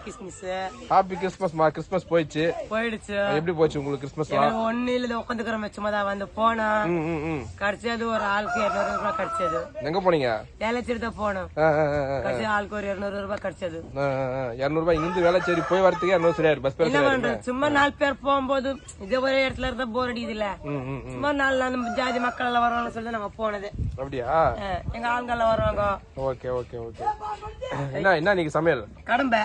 Christmas. Happy கிறிஸ்மஸ்மா. Christmas போயிடுச்சு. எப்படி போச்சு உங்களுக்கு கிறிஸ்மஸ்லாம்? ஒண்ணு இல்ல, உட்காந்துக்கிறோம் சும்மா தான் வந்து போனா கிடைச்சது ஒரு ஆளுக்கு 200 ரூபாய் கிடைச்சது. எங்க போனீங்க? வேலைச்சேரி தான் போனோம். ஆளுக்கு ஒரு 200 ரூபாய் கிடைச்சது. 200 ரூபாய் இங்கிருந்து வேலைச்சேரி போய் வரதுக்கு 200 சரியா பஸ் பேர். என்ன பண்றது, சும்மா 4 பேர் போகும்போது இதே ஒரே இடத்துல இருந்தா போர் அடிக்குது இல்ல. சும்மா 4 ஜாதி மக்கள் எல்லாம் வருவாங்க சொல்லி நாங்க போனது. அப்படியா? எங்க ஆளுங்க எல்லாம் வருவாங்க. Okay okay okay. என்ன நீங்க சமையல்? கடம்பா.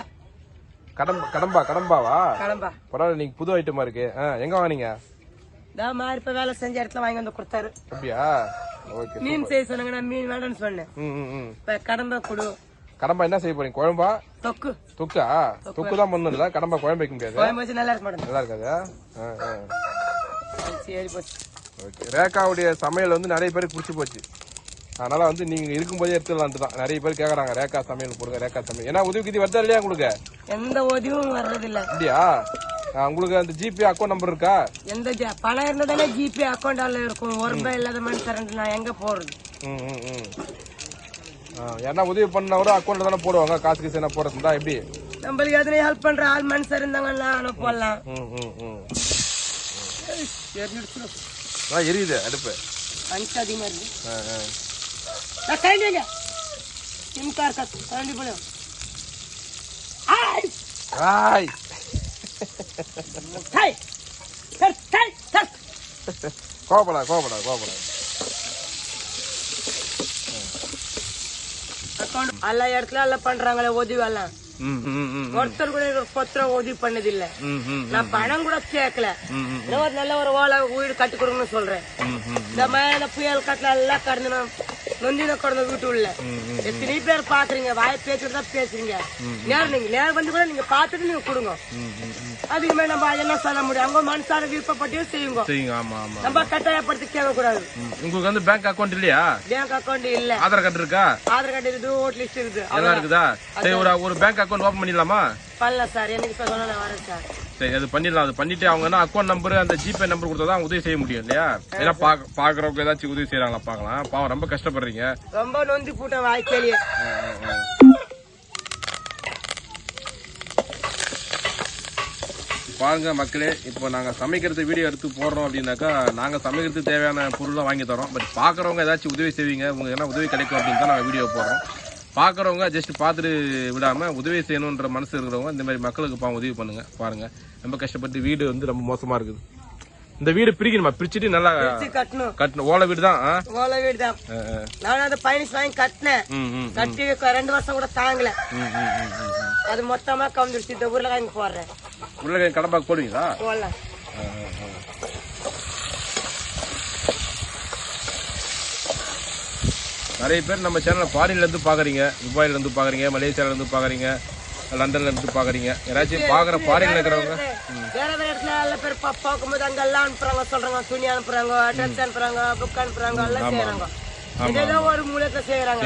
கடம்பாவா? கடம்பா பரவாயில்ல, நீங்க புது ஐட்டமா இருக்கு. எங்க வாங்கினீங்க? மாதிரி இப்ப வேலை செஞ்ச இடத்துல வாங்கி வந்து கொடுத்தாரு. அப்படியா? ஓகே. மீன் செய்ய சொன்னாங்க, நான் மீன் வேண்டாம்னு சொன்னேன். இப்ப கடம்பா கொடு. கடம்பா என்ன செய்ய போறீங்க? குழம்பா? தொக்கா? தொக்கு தான் பண்ணல, கடம்பா குழம்பு வைக்க முடியாது. குழம்பு வச்சு நல்லா இருக்க மாட்டேன். நல்லா இருக்காதா? சரி போச்சு. ஓகே. ரேகாவுடைய சமையல் வந்து நிறைய பேருக்கு பிடிச்சி போச்சு. அதனால வந்து நீங்க இருக்கும்போதே எடுத்துடலான்ட்டு தான் நிறைய பேர் கேக்குறாங்க, ரேகா சமையல் போடுங்க, ரேகா சமையல். ஏன்னா உதவி வருதா இல்லையா உங்களுக்கு? எந்த உதவியும் வர்றது இல்ல. அப்படியா? உங்களுக்கு அந்த ஜிபே அக்கௌண்ட் நம்பர் இருக்கா? எந்த பணம் இருந்தாதானே ஜிபே அக்கௌண்ட் இருக்கும். 1 ரூபாய் இல்லாத மணி தரேன், நான் எங்க போறது? ஏன்னா உதவி பண்ணா கூட அக்கௌண்ட்ல தானே போடுவாங்க. காசு கீசு என்ன போறது தான் எப்படி? நம்மளுக்கு எதுனா ஹெல்ப் பண்ற ஆள் மனுஷர் இருந்தாங்கன்னா போடலாம். எரியுது அடுப்பு. அதிகமா இருக்கு. கரண்டிங்க சிம்கார் கரண்டி போல. Hi hi sir sir sir. கோபடா. அக்கௌண்ட் எல்லா இடத்துல எல்லாம் பண்றாங்களே உதவி எல்லாம். ஒருத்தர் கூட 10 ரூபா உதவி பண்ணது இல்ல. நான் பணம் கூட கேட்கல. ஒரு நல்ல ஒரு ஓலை வீடு கட்டி கொடுங்கன்னு சொல்றேன். இந்த மேல புயல் கட்டல எல்லாம் கடந்து நொந்தின கடந்த வீட்டு உள்ள எத்தனை பேர் பாக்குறீங்க, வாய் பேச்சுட்டு தான் பேசுறீங்க. நேரம் வந்து கூட நீங்க பாத்துட்டு நீங்க கொடுங்க. அதுக்குமே நம்ம என்ன சொல்ல முடியும்? அவங்க மனசார விருப்பப்பட்டியும் செய்யுங்க. நம்ம கட்டாயப்படுத்தி கேட்க கூடாது. உங்களுக்கு வந்து பேங்க் அக்கௌண்ட் இல்லையா? பேங்க் அக்கௌண்ட் இல்ல. ஆதார் கார்டு இருக்கா? ஆதார் கார்டு இருக்குது, ஓட் லிஸ்ட் இருக்குது, எல்லாம் இருக்குதா? சரி, ஒரு பேங்க் அக்கௌண்ட் ஓபன் பண்ணிடலாமா? பண்ணலாம் சார். எனக்கு இப்ப சொன்னா நான் வரேன் சார். சரி, அது பண்ணிடலாம். அது பண்ணிட்டு அவங்க அக்கௌண்ட் நம்பர் அந்த ஜிபே நம்பர் கொடுத்தாதான் உதவி செய்ய முடியும் இல்லையா? ஏன்னா பாக்குறவங்க ஏதாச்சும் உதவி செய்யறாங்களா பாக்கலாம். பாவம், ரொம்ப கஷ்டப்படுறீங்க. ரொம்ப நொந்தி போட்ட வாய்க்கேலியே. பாருங்க மக்களே, இப்போ நாங்க சமைக்கிறது வீடியோ எடுத்து போடுறோம் அப்படின்னாக்கா நாங்க சமைக்கிறதுக்கு தேவையான பொருளை வாங்கி தரோம். பட் பாக்குறவங்க ஏதாச்சும் உதவி செய்வீங்க, உங்களுக்கு என்ன உதவி கிடைக்கும் அப்படின்னு தான் நாங்க வீடியோ போடுறோம். பாக்குறவங்க ஜஸ்ட் பாத்துட்டு விடாம உதவி செய்யணும்ன்ற மனசு இருக்கிறவங்க இந்த மாதிரி மக்களுக்கு உதவி பண்ணுங்க. பாருங்க, ரொம்ப கஷ்டப்பட்டு வீடு வந்து ரொம்ப மோசமா இருக்குது. இந்த வீடு பிரிக்கணுமா? பிரிச்சுட்டு நல்லா கட்டணும். ஓலை வீடு தான். ஓலை வீடு தான். நான் அந்த பயணிச்சு வாங்கி கட்டினேன். கட்டி 2 வருஷம் கூட தாங்கல. அது மொத்தமா கவுந்துருச்சு. இந்த உருளைக்கிழங்கு போடுறேன். உருளைக்கிழங்கு கடம்பாக்கு போடுவீங்களா? போடலாம். நிறைய பேர் நம்ம சேனல் ஃபாரின்ல இருந்து பாக்குறீங்க, துபாயில இருந்து பாக்குறீங்க, மலேசியால இருந்து பாக்குறீங்க, லண்டன்ல இருந்து பாக்குறீங்க. யாராச்சும் பாக்குற ஃபாரின்ல இருக்கிறவங்க வேற வேற இடத்துல எல்லா பேர் பார்க்கும்போது அங்க எல்லாம் அனுப்புறாங்க, சொல்றாங்க, துணி அனுப்புறாங்க, ட்ரெஸ் அனுப்புறாங்க, புக் அனுப்புறாங்க, எல்லாம் செய்யறாங்க. ஏதோ ஒரு மூலத்தை செய்யறாங்க.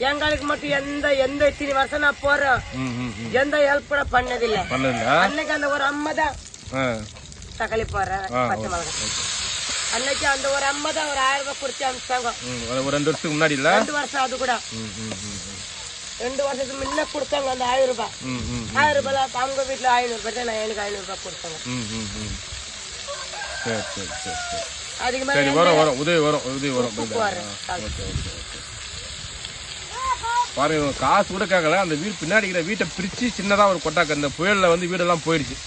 எங்களுக்கு மட்டும் எந்த இத்தனை வருஷம் நான் போறேன், எந்த ஹெல்ப் கூட பண்ணதில்லை. அன்னைக்கு அந்த ஒரு அம்மா தான் தக்காளி போடுறேன், பச்சை மிளகாய். அன்னைக்கு அந்த ஒரு அம்மா தான் ஒரு 1000 ரூபாய் கொடுத்து அனுப்பிச்சாங்க. 2 வருஷத்துக்கு முன்னாடி இல்ல, 2 வருஷம். அது கூட 2 வருஷத்துக்கு முன்ன கொடுத்தாங்க அந்த 1000 ரூபாய். 1000 ரூபாய் அவங்க வீட்டுல 500 ரூபாய் தான், எனக்கு 500 ரூபாய் கொடுத்தாங்க. அதுக்கு மேல உதவி வரும். பாருங்க, காசு கூட கேட்கல. அந்த வீடு பின்னாடி வீட்டை பிரிச்சு சின்னதா ஒரு கொட்டாக்க, இந்த புயல்ல வந்து வீடெல்லாம் போயிடுச்சு.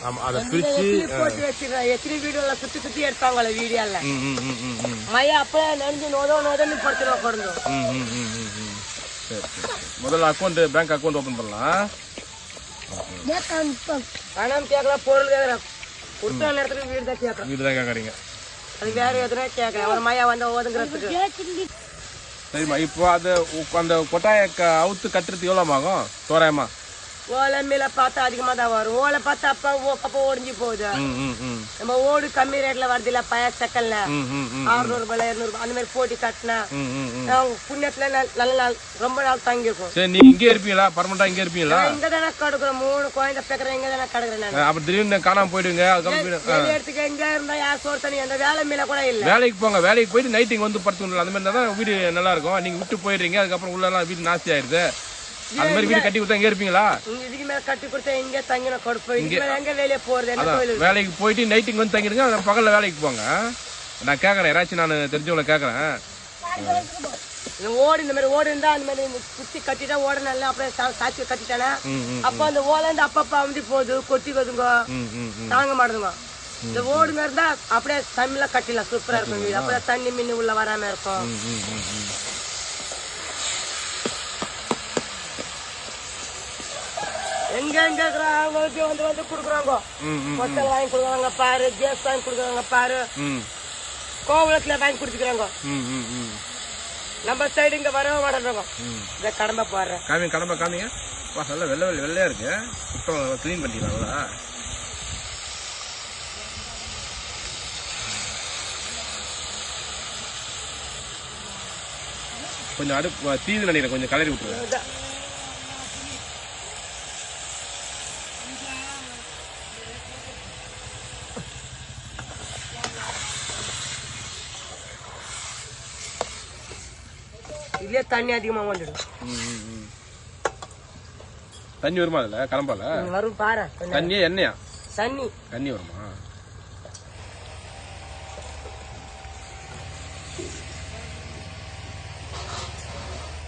ஆமா, அதை பிரிச்சு போட்டு வச்சிருக்கேன். எத்தனை வீடுல சுத்தி எடுத்தாங்களே வீடியோல. மழை அப்ப நெஞ்சு நோதன்னு படுத்துருவோம் கொடுந்தோம். முதல்ல பேங்க் அக்கௌண்ட் ஓபன் பண்ணலாம். பணம் கேட்கலாம், பொருள் கேட்கலாம். கொடுத்த நேரத்துக்கு வீடு தான் கேட்கறீங்க. அது வேற எதுனா கேட்கல. ஒரு மழை வந்தா ஒதுங்குறதுக்கு. சரிம்மா, இப்போ அந்த கொட்டாய அவுத்து கட்டுறதுக்கு எவ்வளவு ஆகும் தோராயமா? ஓலை மேல பார்த்தா அதிகமா தான் வரும். ஓலை பார்த்தா அப்ப ஒடிஞ்சு போகுது. நம்ம ஓடு கம்மி ரேட்ல வருது இல்ல, பய செக்கல்ல 600 ரூபாய் 200 ரூபாய் அந்த மாதிரி போட்டி கட்டினா புண்ணியத்துல நல்ல நாள் ரொம்ப நாள் தங்கி இருக்கும். சரி, நீ இங்கே இருப்பீங்களா? பர்மனண்டா இங்கே இருப்பீங்களா? இங்க தானே கிடக்குறோம். 3 குழந்தை பேக்குறேன், இங்க தானே கிடக்குறேன். அப்ப திடீர்னு காணாம போயிடுங்க. எடுத்துக்க எங்க இருந்தா யார் சோறு தண்ணி அந்த வேலை மேல கூட இல்ல. வேலைக்கு போங்க, வேலைக்கு போயிட்டு நைட்டிங் வந்து படுத்துக்கணும். அந்த மாதிரி தான் வீடு நல்லா இருக்கும். நீங்க விட்டு போயிடுறீங்க, அதுக்கப்புறம் உள்ள எல்லாம் வீடு நாஸ்தி ஆயிருது. அது மாதிரி வீடு கட்டி கொடுத்தா எங்க இருப்பீங்களா? இதுக்கு மேல கட்டி கொடுத்தா எங்க தங்கின கொடுப்போம். எங்க வேலையை போறது? என்ன கோயில்? வேலைக்கு போயிட்டு நைட்டு இங்க வந்து தங்கிடுங்க, பகல்ல வேலைக்கு போங்க. நான் கேக்குறேன், யாராச்சும் நான் தெரிஞ்சவங்களை கேக்குறேன். ஓடு இந்த மாதிரி ஓடு இருந்தா அந்த மாதிரி குத்தி கட்டிட்டா ஓட நல்லா அப்படியே சாட்சி கட்டிட்டானா அப்ப அந்த ஓலந்து அப்பப்ப வந்து போகுது கொத்திக்குதுங்க, தாங்க மாட்டுதுங்க. இந்த ஓடு மாதிரி இருந்தா அப்படியே தண்ணில கட்டிடலாம், சூப்பரா இருக்கும் வீடு. அப்படியே தண்ணி மின்னு உள்ள வராம இருக்கும். எங்க எங்க இருக்கிறவங்களுக்கு வந்து வந்து குடுக்குறாங்க, ஹோட்டல் வாங்கி கொடுக்குறாங்க பாரு, கேஸ் வாங்கி கொடுக்குறாங்க பாரு, கோவலத்துல வாங்கி குடுத்துக்கிறாங்க. நம்ம சைடு இங்க வரவே மாட்டேங்க. இந்த கடமை போடுறேன். காமிங்க, கடமை காமிங்க. நல்லா வெள்ளை வெள்ளையா இருக்கு, சுத்தம் கிளீன் பண்ணிக்கலாம். கொஞ்சம் அடுப்பு தீது நினைக்கிறேன், கொஞ்சம் கலரி விட்டுருவேன். இதுலயே தண்ணி அதிகமா வந்துடும். தண்ணி வருமா அதுல கலம்பால? வரும் பாரு. தண்ணியா எண்ணெயா? தண்ணி வருமா?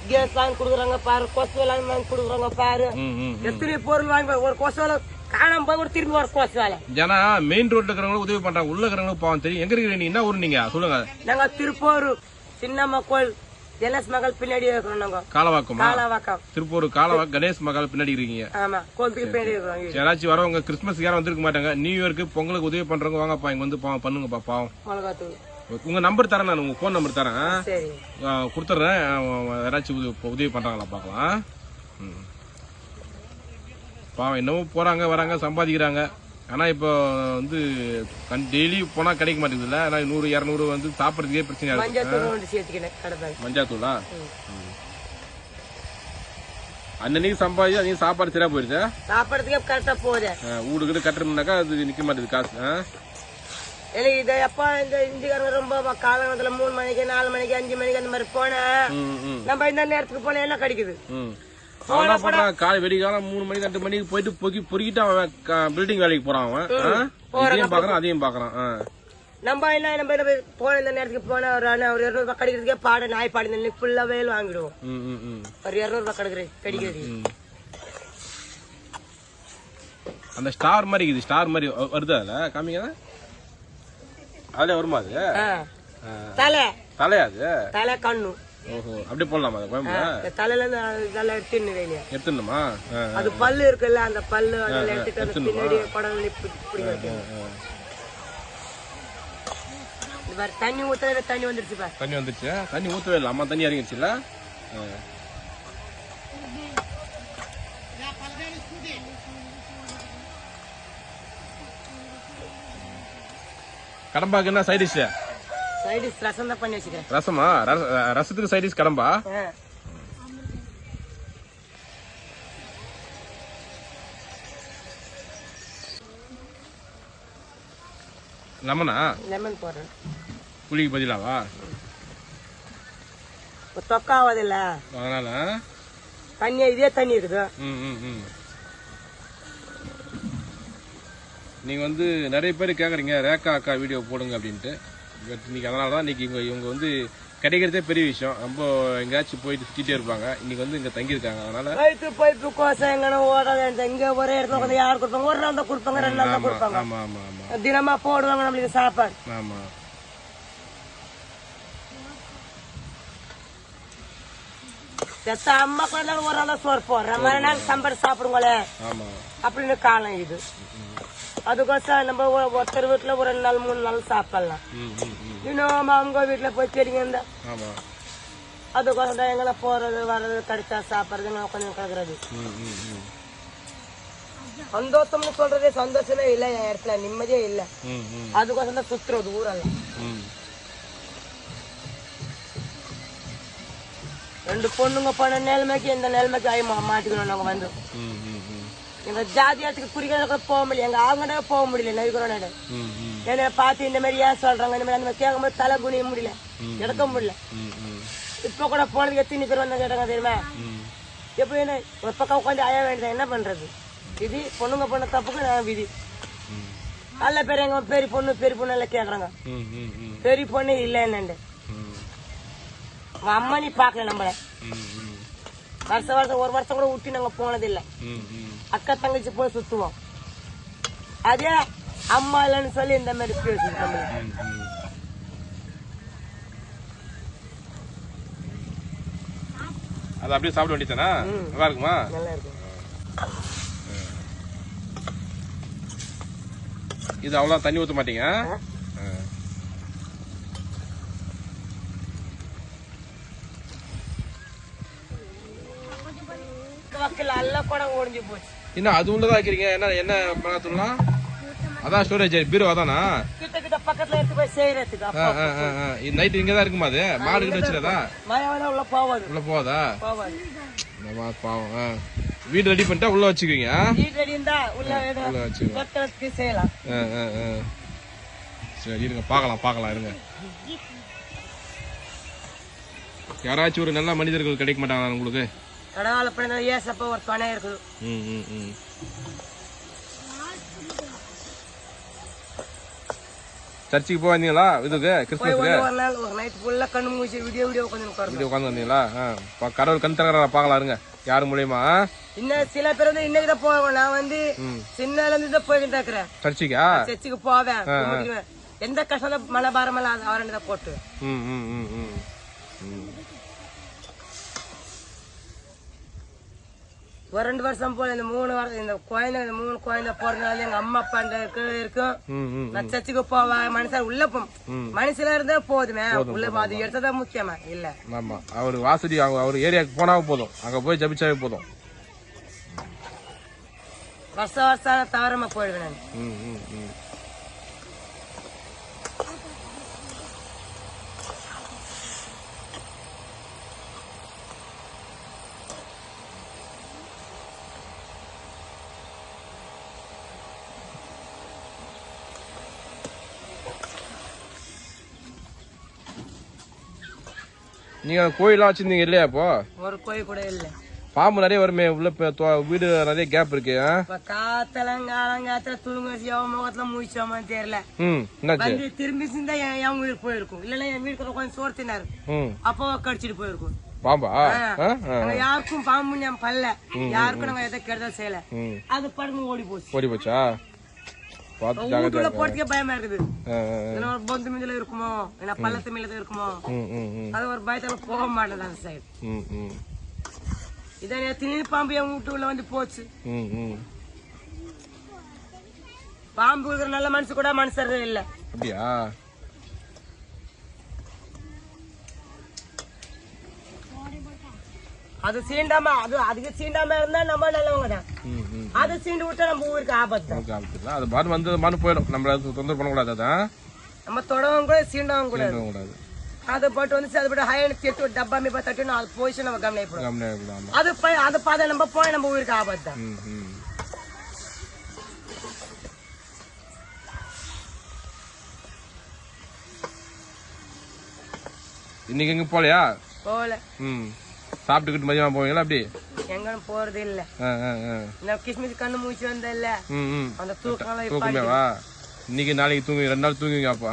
கேஸ் வாங்கி கொடுக்குறாங்க பாரு, கொசு வாங்கி கொடுக்குறாங்க பாரு. எத்தனை பொருள் வாங்கி ஒரு கொசு காணாம போய் கூட திரும்பி ஒரு கொசு வேலை. ஏன்னா மெயின் ரோட்ல இருக்கிறவங்களும் உதவி பண்றாங்க, உள்ள இருக்கிறவங்களும் பாவம் தெரியும். எங்க இருக்கிறீங்க? என்ன ஊரு நீங்க சொல்லுங்க? நாங்க திருப்பூர் சின்னம்மா கோயில் கணேஷ் மகள் பின்னாடி இருக்கிறோம். நாங்க காலவாக்கம், திருப்பூர் காலவாக்கம் கணேஷ் மகள் பின்னாடி இருக்கீங்க. ஆமா, கோயிலுக்கு பின்னாடி இருக்கிறோம். யாராச்சும் வரவங்க கிறிஸ்துமஸ் யாரும் வந்திருக்க மாட்டாங்க, நியூ இயர்க்கு பொங்கலுக்கு உதவி பண்றவங்க வாங்கப்பா, இங்க வந்து பண்ணுங்கப்பா பாவம். மிளகாத்தூள் உங்க நம்பர் தரேன், நான் உங்க போன் நம்பர் தரேன், கொடுத்துட்றேன். யாராச்சும் உதவி பண்றாங்களா பாக்கலாம். பாவம் என்னமோ போறாங்க வராங்க சம்பாதிக்கிறாங்க. ஆனா இப்போ வந்து டெய்லி போனா கிடைக்க மாட்டேங்குதுல்ல. ஆனா 100-200 வந்து சாப்பிடறதுக்கே பிரச்சனையா இருக்கு. மஞ்சாத்தூளா? அன்னைக்கு சம்பாதிச்சு அன்னைக்கு சாப்பாடு சரியா போயிடுச்சு, சாப்பாடுறதுக்கே கரெக்டா போகுது. வீடு கிட்ட கட்டுறோம்னாக்கா அது நிக்க மாட்டேது காசு. எனக்கு இது எப்ப இந்த இந்திக்காரங்க ரொம்ப காலங்கத்துல 3 மணிக்கு 4 மணிக்கு 5 மணிக்கு அந்த மாதிரி போனா நம்ம இந்த நேரத்துக்கு போனா என்ன கிடைக்குது? காலை வெடிக்காலம் 3 மணி 2 மணிக்கு போயிட்டு பொறுக்கிட்டு அவன் பில்டிங் வேலைக்கு போறான். அவன் இதையும் பாக்குறான் அதையும் பாக்குறான். நம்ம என்ன நம்ம போன இந்த நேரத்துக்கு போனா ஒரு 200 ரூபாய் கிடைக்கிறதுக்கே பாடு நாய் பாடு ஃபுல்லா வேல் வாங்கிடுவோம். ஒரு 200 ரூபாய் கிடைக்கிறது. அந்த ஸ்டார் மாதிரி இருக்குது, ஸ்டார் மாதிரி வருது அதுல காமிங்க. அதுல வருமா அது? தலையா அது? தலை கண்ணு. ஓஹோ, அப்படி போடலாமா? தலையில இருந்து எடுத்துணுமா? அது பல்லு இருக்குல்ல, அந்த பல்லு எடுத்துட்டு பின்னாடி படம் தண்ணி ஊத்த தண்ணி வந்துருச்சு. தண்ணி வந்துருச்சு, தண்ணி ஊத்தவே இல்லை. அம்மா தண்ணி இறங்கிடுச்சுல. கடம்பாக்கு என்ன சைடிஷ்? சைடிஷ் ரசம் தான் பண்ணி வச்சிருக்கேன். ரசமா? ரசத்துக்கு சைடிஷ் கடம்பா? லெமனா? லெமன் போடுறேன். புளிக்கு பதிலாவா? தொக்காவதில்ல அதனால தண்ணி இதே தண்ணி இருக்குது. நீங்க வந்து நிறைய பேர் கேக்குறீங்க ரேகா அக்கா வீடியோ போடுங்க அப்படின்ட்டு. இன்னைக்கு அதனாலதான் இன்னைக்கு இவங்க வந்து கிடைக்கிறதே பெரிய விஷயம். ரொம்ப எங்கேயாச்சும் போயிட்டு சுத்திட்டே இருப்பாங்க. இன்னைக்கு வந்து இங்க தங்கி இருக்காங்க. அதனால போயிட்டு கோசம் எங்க ஓடாத இங்க ஒரே இடத்துல யாரு கொடுப்பாங்க? ஒரு நாள் தான் கொடுப்பாங்க, 2 நாள் தான் கொடுப்பாங்க. ஆமா ஆமா ஆமா, தினமா போடுவாங்க நம்மளுக்கு சாப்பாடு. ஆமா, அம்மா கூட ஒரு நாள் சோறு போடுறேன், மறுநாள் சம்பாடு சாப்பிடுங்களே அப்படின்னு காலம் இது. அதுக்கோசம் நம்ம ஒருத்தர் வீட்டுல ஒரு 2 நாள் 3 நாள் சாப்பிடலாம். இன்னும் அவங்க வீட்டுல போய் செடிங்க இருந்தா அதுக்கோசம் தான் எங்களை போறது வர்றது கிடைச்சா சாப்பிடுறது கொஞ்சம் கிடக்குறது. சந்தோஷம்னு சொல்றதே சந்தோஷமே இல்ல, என் இடத்துல நிம்மதியே இல்ல. அதுக்கோசம் தான் சுத்துறது ஊரெல்லாம். 2 பொண்ணுங்க போன நிலைமைக்கு இந்த நிலைமைக்கு ஆகி மாட்டிக்கணும். நாங்க வந்து எங்க ஜாதியாத்துக்கு குறிக்க போக முடியல, எங்க அவங்க போக முடியல. நவிக்கிறோம் என்ன பார்த்து இந்த மாதிரி ஏன் சொல்றாங்க இந்த மாதிரி அந்த மாதிரி கேட்கும் போது தலை குனிய முடியல, எடுக்க முடியல. இப்ப கூட போனதுக்கு எத்தனை பேர் வந்தாங்க கேட்டாங்க தெரியுமா? எப்படி என்ன ஒரு பக்கம் உட்காந்து அழ வேண்டியது என்ன பண்றது? விதி பொண்ணுங்க பண்ண தப்புக்கு நான் விதி. நல்ல பேர் எங்க பெரிய பொண்ணு எல்லாம் கேக்குறாங்க. பெரிய பொண்ணு இல்ல என்னண்டு உங்க அம்மா நீ பாக்கல நம்மள வருஷம் ஒரு வருஷம் கூட விட்டு நாங்க போனது இல்ல. அக்கா தங்கச்சி போய் சுத்துவோம். அதே அம்மா இல்லன்னு சொல்லி இந்த மாதிரி பேசுவோம். அது அப்படியே சாப்பிட வேண்டியதானா? நல்லா இருக்குமா? நல்லா இருக்கும். இது அவ்வளவு தண்ணி ஊத்த மாட்டீங்க? எல்லாம் கூட ஓடிஞ்சு போச்சு. என்ன அது உள்ளதா வைக்கிறீங்க? என்ன மிளகாத்தூள்லாம்? அதான் ஸ்டோரேஜ் பீரோ அதானா? கிட்ட பக்கத்துல எடுத்து போய் செய்யறதுக்கு. நைட் இங்கதான் இருக்குமா? அது மாடு கிட்ட வச்சுறதா? உள்ள போவாது. உள்ள போவாதா? போவாது. பாவம். வீடு ரெடி பண்ணிட்டா உள்ள வச்சுக்குவீங்க? வீடு ரெடி இருந்தா உள்ள வச்சுக்குவீங்க. செய்யலாம். சரி இருங்க பாக்கலாம் இருங்க. யாராச்சும் ஒரு நல்ல மனிதர்கள் கிடைக்க மாட்டாங்களா உங்களுக்கு? கடவுள பண்ண ஏசப்ப ஒரு துணை இருக்குது. சர்ச்சுக்கு போய் வந்தீங்களா? இதுக்கு கிறிஸ்துமஸ்க்கு ஒரு நாள் ஒரு நைட் ஃபுல்லா கண்ணு மூச்சி வீடியோ உட்காந்து வந்தீங்களா? கடவுள் கண் தரா பாக்கலாம் இருங்க. யாரு மூலியமா? இன்னும் சில பேர் வந்து இன்னைக்குதான் போவேன். நான் வந்து சின்னல இருந்து தான் போய்கிட்டு இருக்கிறேன். சர்ச்சுக்கு போவேன். எந்த கஷ்டம் மனபாரம் எல்லாம் அவரண்ட தான் போட்டு ஒரு 2 வருஷம் போல இந்த 3 குழந்தை போறதுனால எங்க அம்மா அப்பா இருக்கும். நான் சர்ச்சுக்கு போவேன். மனுஷன் உள்ள மனுஷல இருந்தா போதுமே. உள்ள அது எடுத்ததான் முக்கியமா இல்ல. ஆமா அவரு வாசடி அவர் ஏரியாவுக்கு போனாவே போதும். அங்க போய் ஜபிச்சாவே போதும். வருஷம் தவறமா போயிடுவேன் நான். நீங்க கோயிலாம் வச்சிருந்தீங்க இல்லையா? இப்போ ஒரு கோயில் கூட இல்ல. பாம்பு நிறைய வருமே உள்ள. வீடு நிறைய கேப் இருக்கு. காத்தலங்காலங்காத்துல தூங்க முகத்துல முடிச்சோமா தெரியல. திரும்பி சிந்தா என் வீட்டுக்கு போயிருக்கும். இல்லன்னா என் வீட்டுக்கு கொஞ்சம் சோறு தின்னாரு. அப்போ கடிச்சிட்டு போயிருக்கும் பாம்பா. யாருக்கும் பாம்பு ஞாபகம் பல்ல. யாருக்கும் நாங்க எதை கெடுதல் செய்யல. அது படகு ஓடி போச்சா? வீட்டுல போறதுக்கே பயமா இருக்குது. பொந்து மீதுல இருக்குமோ என்ன பள்ளத்து மீது இருக்குமோ அது ஒரு பயத்தால போக மாட்டேன் அந்த சைடு. இதான் எத்தனை பாம்பு என் வீட்டுல வந்து போச்சு. பாம்பு இருக்கிற நல்ல மனுஷு கூட மனுஷர் இல்ல. அப்படியா? அது சீண்டாம அதுக்கு சீண்டாம இருந்தா நம்ம நல்லவங்க தான். அது சீண்டு விட்டா நம்ம ஊருக்கு ஆபத்து. அது பாட்டு வந்து மனு போயிடும். நம்ம தொந்தரவு பண்ணக்கூடாது. அதான் நம்ம தொடவும் கூட சீண்டவும் கூடாது. அதை போட்டு வந்து அது போட்டு ஹையனுக்கு சேர்த்து ஒரு டப்பா மீப்பா தட்டு அது போயிச்சு நம்ம கவனிப்படும். அது பாதை நம்ம போய் நம்ம ஊருக்கு ஆபத்து தான். இன்னைக்கு எங்க போலையா? போல. சாப்பிட்டுக்கிட்டு மதியமா போவீங்களா? அப்படி எங்க போறது இல்ல. கிஸ்மிஸ் கண்ணு மூச்சு வந்த இல்ல அந்த தூக்கமேவா? இன்னைக்கு நாளைக்கு தூங்குவீங்க? 2 நாள் தூங்குவீங்க? அப்போ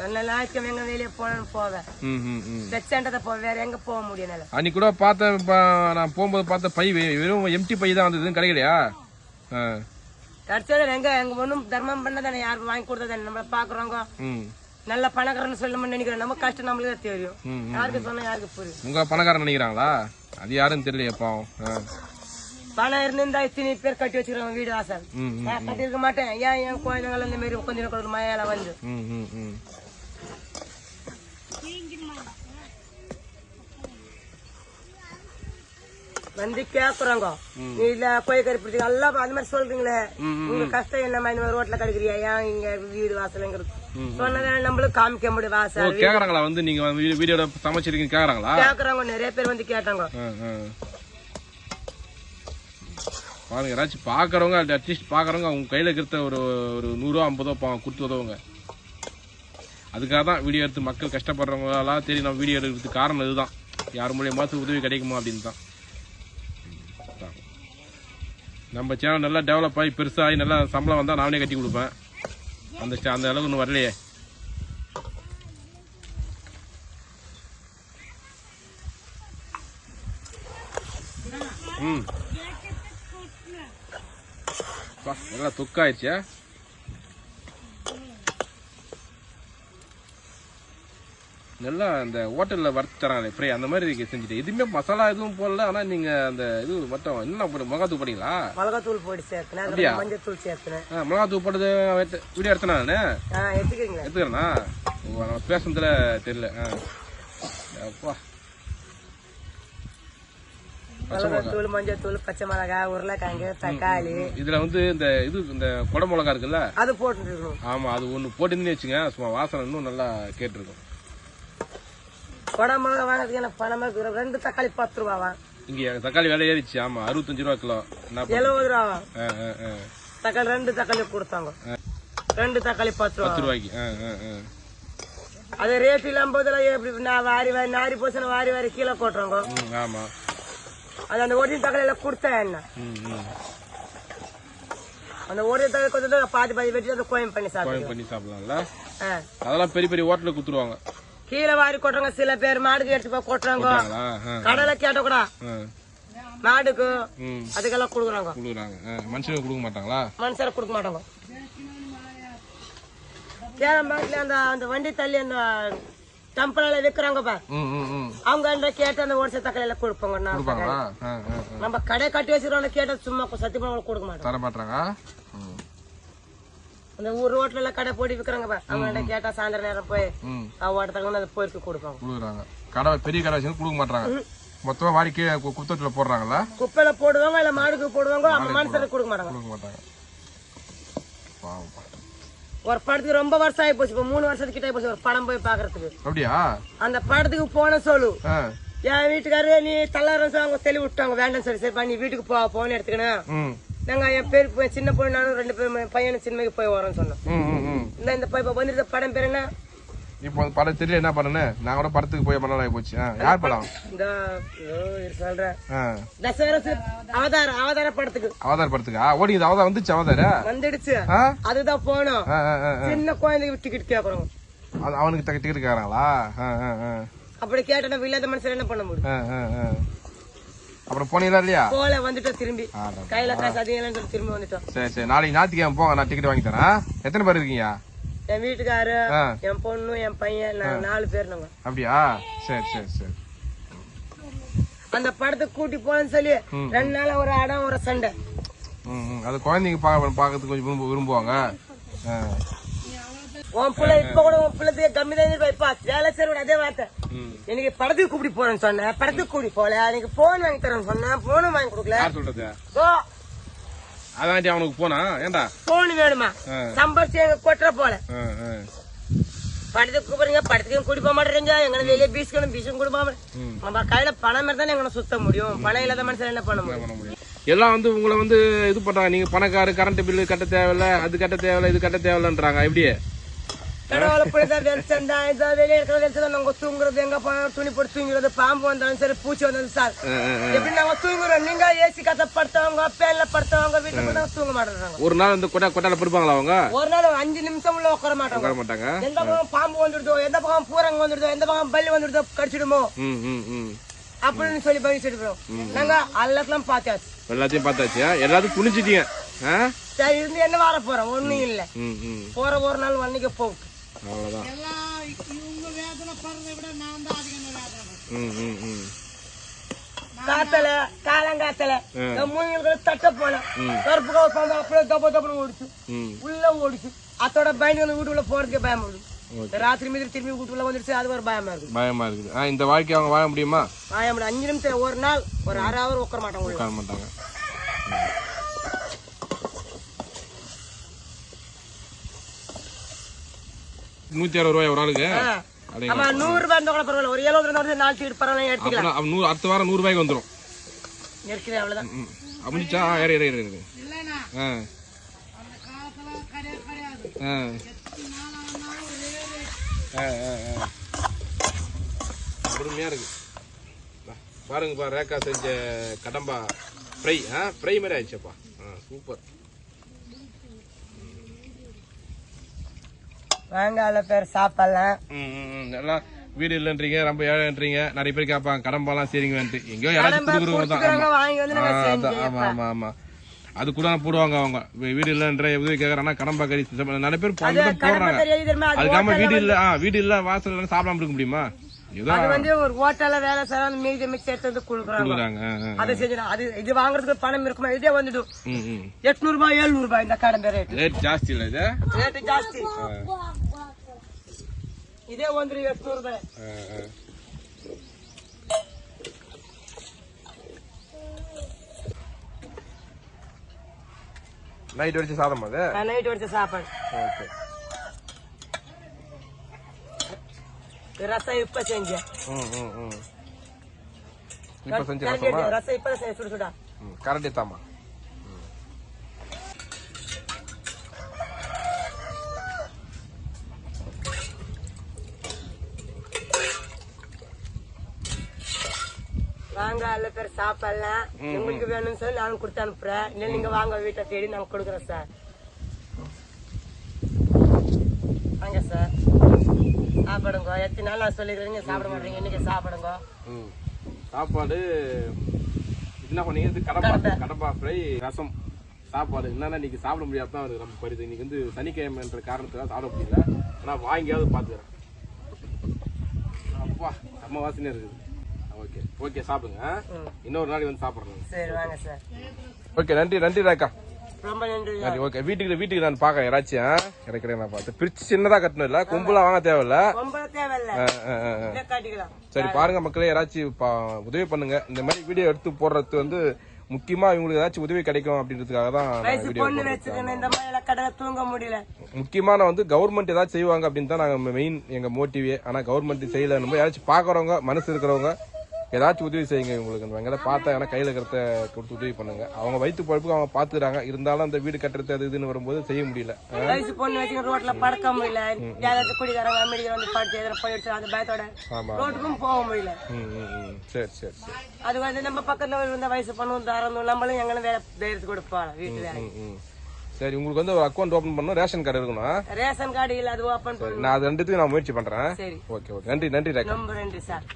2 நாளைக்கு எங்க வெளியே போவேன். வேற எங்க போக முடியும்? அன்னைக்கு கூட பார்த்தேன். நான் போகும்போது பார்த்த பை வெறும் எம்டி பை தான் வந்தது. கிடைக்கலையா? கிடைச்சது எங்க ஒண்ணும் தர்மம் பண்ணதானே யாருக்கும் வாங்கி கொடுத்ததானே. நம்ம பாக்குறோங்க நல்ல பணக்காரன்னு சொல்ல நினைக்கிறேன். நம்ம கஷ்டம் நம்மளுக்கு தெரியும். யாருக்கு சொன்னா யாருக்கு புரியும்? உங்க பணக்காரன் நினைக்கிறாங்களா? அது யாருன்னு தெரியலையப்பா. பணம் இருந்தா இத்தனை பேர் கட்டி வச்சுக்கிறாங்க வீடு வாசல். நான் கட்டிருக்க மாட்டேன். ஏன் என் குழந்தைகள் இந்த மாதிரி கொஞ்சம் மழையால வந்து வந்து கேக்குறாங்க. நீ இல்ல கோயில் கறிப்பிடிச்சு எல்லாம் அந்த மாதிரி சொல்றீங்களே. உங்க கஷ்டம் என்னமா இந்த மாதிரி ரோட்ல கிடைக்கிறியா? ஏன் இங்க வீடு வாசல்ங்கிறது சொன்னதான நம்மளும் காமிக்க முடியும். வாசல் கேக்குறாங்களா? வந்து நீங்க வீடியோட சமைச்சிருக்கீங்க கேக்குறாங்களா? கேக்குறாங்க. நிறைய பேர் வந்து கேட்டாங்க. பாருங்க யாராச்சும் பாக்குறவங்க அட்லீஸ்ட் பாக்குறவங்க அவங்க கையில இருக்கிற ஒரு 100 ரூபா 50 ரூபா கொடுத்து உதவுங்க. அதுக்காக தான் வீடியோ எடுத்து மக்கள் கஷ்டப்படுறவங்களா தெரியும். நம்ம வீடியோ எடுக்கிறதுக்கு காரணம் இதுதான். யார் மூலியமாச்சும் உதவி கிடைக்குமா அப்படின்னு தான். நம்ம சேனல் நல்லா டெவலப் ஆகி பெருசாகி நல்லா சம்பளம் வந்தால் நானே கட்டி கொடுப்பேன். அந்த அளவுக்கு இன்னும் வரலையே. நல்லா தொக்காயிடுச்சா? நல்லா அந்த ஹோட்டல்ல வறுத்து தராங்களே ஃப்ரை அந்த மாதிரி செஞ்சுட்டு எதுவுமே மசாலா எதுவும் போடல. ஆனா நீங்க அந்த இது மட்டும் என்ன மிளகாத்தூள் போட்டீங்களா? மிளகாத்தூள் போட்டு சேர்த்தேன், மஞ்சள் தூள் சேர்த்தேன். மிளகாத்தூள் போட்டது வீடியோ எடுத்தேன் நானு. எடுத்துக்கிறேன்னா நம்ம பேசுனதுல தெரியல. அப்பா மிளகாத்தூள், மஞ்சள் தூள், பச்சை மிளகாய், உருளைக்கிழங்கு, தக்காளி. இதுல வந்து இந்த கொடை மிளகா இருக்குல்ல அது போட்டு. ஆமா, அது ஒண்ணு போட்டுன்னு வச்சுங்க, சும்மா வாசனை இன்னும் நல்லா கேட்டிருக்கும். கொடை மிளகா வாங்கிறதுக்கு என்ன பணமா? 2 தக்காளி 10 ரூபாவா? இங்க தக்காளி விலை ஏறிச்சு. ஆமா, 65 ரூபா கிலோ. 70 ரூபாவா தக்காளி? 2 தக்காளி கொடுத்தாங்க. 2 தக்காளி 10 ரூபாய்க்கு. அது ரேட் இல்லாம போதுல எப்படி நான் வாரி நாரி போச்சு வாரி கீழே போட்டுறாங்க. ஆமா, அது அந்த ஒரிஜினல் தக்காளி எல்லாம் கொடுத்தா என்ன? அந்த ஒரே தக்காளி கொஞ்சம் பாதி வெட்டி அதை கோயம் பண்ணி சாப்பிடலாம்ல. அதெல்லாம் பெரிய பெரிய ஹோட்டலுக்கு குடுத்துருவாங்க. கீழே வாரி கொட்டுறாங்க. சில பேர் மாடுக்கு எடுத்து போய் கொட்டுறாங்க. கடலை கேட்ட கூட மாடுக்கு அதுக்கெல்லாம் குடுக்குறாங்க. மனுஷனுக்கு கொடுக்க மாட்டாங்களா? மனுஷரை கொடுக்க மாட்டாங்க. கேரம்பாட்டில அந்த வண்டி தள்ளி அந்த டம்பல விக்கிறாங்கப்பா, அவங்க கேட்டு அந்த ஒரு தக்காளியில கொடுப்பாங்க. நம்ம கடை கட்டி வச்சிருக்கோம் கேட்ட சும்மா சத்தியமா கொடுக்க மாட்டோம், தர மாட்டாங்க. அந்த ஊர் ரோட்ல எல்லாம் கடை போட்டு விக்கிறாங்கப்பா, அவங்க கேட்டா சாயந்தரம் நேரம் போய் ஓட்டத்தக்க அதை போயிருக்கு கொடுப்பாங்க. கடை பெரிய கடை வச்சு கொடுக்க மாட்டாங்க, மொத்தமா வாடி கீழே குத்தத்துல போடுறாங்களா? குப்பையில போடுவாங்க, இல்ல மாடுக்கு போடுவாங்க. மனுஷனுக்கு கொடுக்க மாட்டாங்க. ஒரு படத்துக்கு ரொம்ப வருஷம் ஆகி போச்சு, 3 வருஷத்துக்கிட்ட போச்சு ஒரு படம் போய் பாக்குறதுக்கு. அப்படியா? அந்த படத்துக்கு போன சொல்லு என் வீட்டுக்காரரு நீ தள்ளாரம் அவங்க தெளிவு விட்டாங்க, வேண்டாம் சொல்லி. சரி நீ வீட்டுக்கு போன்னு எடுத்துக்கணும். நாங்க என் பேருக்கு சின்ன பொண்ணு நானும் 2 பேரும் பையனும் சின்னமைக்கு போய் வரோம்னு சொன்னோம். இந்த வந்துருந்த படம் பேர் என்ன? இப்போ படம் தெரியல என்ன பண்ணு, நான் கூட படத்துக்கு போய் பண்ணலாம் போச்சு. யார் படம்? இந்த சொல்றேன் அவதார படத்துக்கா ஓடி? அவதாரம் வந்துச்சு? வந்துடுச்சு, அதுதான் போனோம். சின்ன குழந்தைக்கு டிக்கெட் கேக்குறோம். அவனுக்கு டிக்கெட் கேக்குறாங்களா? அப்படி கேட்டா இல்லாத மனுஷன் என்ன பண்ண முடியும்? அப்புறம் போனீங்களா இல்லையா? போல வந்துட்டோம், திரும்பி கையில காசு அதிகம் திரும்பி வந்துட்டோம். சரி நாளைக்கு ஞாயிற்றுக்கிழமை போங்க, நான் டிக்கெட் வாங்கி தரேன். எத்தனை பேர் இருக்கீங்க? என் வீட்டுக்காரு, என் பொண்ணு, என் பையன், 4 பேர். நாங்க. அப்படியா? சரி. அந்த படத்துக்கு கூட்டி போன்னு சொல்லி 2 நாள் ஒரு இடம் ஒரு சண்டை. அது குழந்தைங்க பாக்கிறதுக்கு கொஞ்சம் விரும்புவாங்க. உன் பிள்ளை இப்ப கூட உன் பிள்ளை கம்மி தான் வேலை செய்ய அதே வார்த்தை. எனக்கு படத்துக்கு கூப்பிட்டு போறேன்னு சொன்னேன், படத்துக்கு கூட்டி போல. எனக்கு போன் வாங்கி தரேன்னு சொன்னேன், போனும் வாங்கி கொடுக்கல. அதான் அவனுக்கு போனா ஏண்டா போன் வேணுமா? சம்பாரிச்சு எங்க கொட்டுற போல. படத்துக்கு கூப்பிடுறீங்க, படத்துக்கு கூட்டி போக மாட்டேறீங்க. எங்க வெளியே பீச்சும் கொடுப்பாம நம்ம கையில பணம் மாதிரி தானே எங்களை சுத்த முடியும். பணம் இல்லாத மனுஷன் என்ன பண்ண முடியும்? எல்லாம் உங்களை இது பண்றாங்க. நீங்க பணக்காரு, கரண்ட் பில்லு கட்ட தேவையில்ல, அது கட்ட தேவையில்ல, இது கட்ட தேவையில்லன்றாங்க. எப்படியே தூங்குறது எங்க துணி போட்டு தூங்குறது, பாம்பு வந்தாலும் சரி, பூச்சி வந்தாலும் சார், எப்படி நாங்க தூங்குறோம்? நீங்க ஏசி காத்த படுத்தவங்க, பேன்ல படுத்தவங்க வீட்டுல தூங்க மாட்டாங்க. ஒரு நாள் இந்த கொட்டால படுப்பாங்களா அவங்க? ஒரு நாள் 5 நிமிஷம் உள்ள உட்கார மாட்டாங்க. எந்த பக்கம் பாம்பு வந்துடுதோ, எந்த பக்கம் பூரங்க வந்துடுதோ, எந்த பக்கம் பள்ளி வந்துடுதோ கடிச்சிடுமோ அப்படின்னு சொல்லி பயந்துட்டு நாங்க எல்லாத்தையும் பார்த்தாச்சு. எல்லாத்தையும் பார்த்தாச்சு, எல்லாத்தையும் துணிச்சிட்டீங்க. சரி இருந்து என்ன வர போறோம்? ஒண்ணும் இல்ல. போற ஒரு நாள் வண்டிக்கு போகும். அவ்வளவுதான். காத்தல காலங்காத்தல மூங்கில் தட்ட போல கருப்பு கவுப்பாங்க, அப்படியே தப்ப தப்புன்னு ஓடிச்சு, உள்ள ஓடிச்சு. அதோட பயந்து வீட்டுக்குள்ள போறதுக்கு பயப்படுது. ராத்திரி மீது திரும்பி வீட்டுக்குள்ள வந்துருச்சு, அது ஒரு பயமா இருக்குது. இந்த வாழ்க்கை அவங்க வாழ முடியுமா? வாழ முடியும். 5 நிமிஷம் ஒரு நாள் ஒரு 1/2 hour உட்கார மாட்டாங்க. 160 ரூபாய் ஒரு ஆளுக்கு. ஆமா 100 ரூபாய் இருந்தா கூட பரவாயில்ல, ஒரு 70 இருந்தா 4 சீட் பரவாயில்ல எடுத்துக்கலாம். அடுத்த வாரம் 100 ரூபாய்க்கு வந்துரும். எடுக்கிறேன் அவ்வளவுதான். முடிச்சா பொறுமையா இருக்கு பாருங்கப்பா. ரேக்கா செஞ்ச கடம்பா ஃப்ரை மாதிரி ஆயிடுச்சப்பா. சூப்பர். வாங்க அல்ல பேர் சாப்பிடலாம். எல்லாம் வீடு இல்லன்றீங்க, ரொம்ப ஏழைன்றீங்க. நிறைய பேர் கேட்பாங்க கடம்பாலாம் சரிங்கன்ட்டு. எங்கேயோ யாராச்சும் கொடுக்குறவங்க தான். ஆமா ஆமா ஆமா, அது கூட போடுவாங்க அவங்க. வீடு இல்லன்ற உதவி கேட்கறாங்க கடம்பா கறி நிறைய பேர் போடுறாங்க. அதுக்காம வீடு இல்ல வாசல் இல்ல சாப்பிடாம இருக்க முடியுமா? அது வந்து ஒரு ஹோட்டல்ல வேலை செய்யறாங்க, மீதி மிக்ஸ் எடுத்து கொடுக்குறாங்க. அதை செஞ்சு அது இது வாங்குறதுக்கு பணம் இருக்குமா? இதே வந்துடும் 800 ரூபாய் 700 ரூபாய் இந்த கடம்பை ரேட் ஜாஸ்தி இல்ல. இது ரேட் ஜாஸ்தி. இதே வந்து 800 ரூபாய். நைட் வரைக்கும் சாதம். அது நைட் வரைக்கும் சாப்பாடு. ரசம் இப்ப செஞ்சேன். ரசம் இப்ப சுடு சுடா கரண்டி தாமா. வாங்க அல்ல பேர் சாப்பிடலாம். உங்களுக்கு வேணும்னு சொல்லி நானும் கொடுத்து அனுப்புறேன். இல்லை நீங்க வாங்க வீட்டை தேடி நாங்க கொடுக்குறோம் சார். வாங்க சார் சாப்பிடுங்க. எத்தனை நாள் நான் சொல்லிக்கிறீங்க சாப்பிட மாட்டீங்க, இன்னைக்கு சாப்பிடுங்க. சாப்பாடு என்ன பண்ணீங்க? கடம்பா ஃப்ரை, ரசம், சாப்பாடு. என்னன்னா இன்னைக்கு சாப்பிட முடியாதான் அவருக்கு ரொம்ப பரிது. இன்னைக்கு வந்து சனிக்கிழமைன்ற காரணத்துக்காக சாப்பிட முடியல. ஆனா வாங்கியாவது பாத்துக்கிறேன். அப்பா செம்ம வாசனையா இருக்குது. ஓகே ஓகே சாப்பிடுங்க. இன்னொரு நாளைக்கு வந்து சாப்பிடுறேன். சரி வாங்க சார். ஓகே நன்றி ராக்கா, ரொம்ப நன்றி. ஓகே வீட்டுக்கு நான் பாக்கிறேன். யாராச்சும் கிடைக்கிறேன் நான் பார்த்து பிரிச்சு சின்னதா கட்டணும். இல்ல கும்பலா வாங்க தேவையில்ல. சரி பாருங்க மக்களே, யாராச்சும் உதவி பண்ணுங்க. இந்த மாதிரி வீடியோ எடுத்து போடுறது வந்து முக்கியமா இவங்களுக்கு ஏதாச்சும் உதவி கிடைக்கும் அப்படின்றதுக்காக தான் தூங்க முடியல. முக்கியமான வந்து கவர்மெண்ட் ஏதாச்சும் செய்வாங்க அப்படின்னு தான் நாங்க மெயின் எங்க மோட்டிவே. ஆனா கவர்மெண்ட் செய்யல. யாராச்சும் பாக்குறவங்க மனசு இருக்கிறவங்க ஏதாச்சும் உதவி செய்யுங்க. இவங்களுக்கு எங்களை பார்த்தா ஏன்னா கையில இருக்கிறத கொடுத்து உதவி பண்ணுங்க. அவங்க வயிற்று பழப்புக்கு அவங்க பாத்துக்கிறாங்க. இருந்தாலும் அந்த வீடு கட்டுறது அது இதுன்னு வரும்போது செய்ய முடியல. வயசு பொண்ணு வச்சு ரோட்ல படுக்க முடியல. குடிக்காரங்க அமெரிக்கா வந்து படுத்து எதிர போயிடுச்சு. அந்த பயத்தோட ரோட்டுக்கும் போக முடியல. சரி சரி சரி. அது வந்து நம்ம பக்கத்துல இருந்த வயசு பொண்ணு தரணும். நம்மளும் எங்களை வேலை தைரியத்து கொடுப்போம் வீட்டுல. சரி உங்களுக்கு வந்து ஒரு அக்கௌண்ட் ஓபன் பண்ணணும். ரேஷன் கார்டு இருக்கணும். ரேஷன் கார்டு இல்ல, அது ஓபன் பண்ணணும். நான் அது ரெண்டுத்துக்கு நான் முயற்சி பண்றேன். சரி ஓகே ஓகே நன்றி ராக்கா. ரொம்ப நன்றி சார்.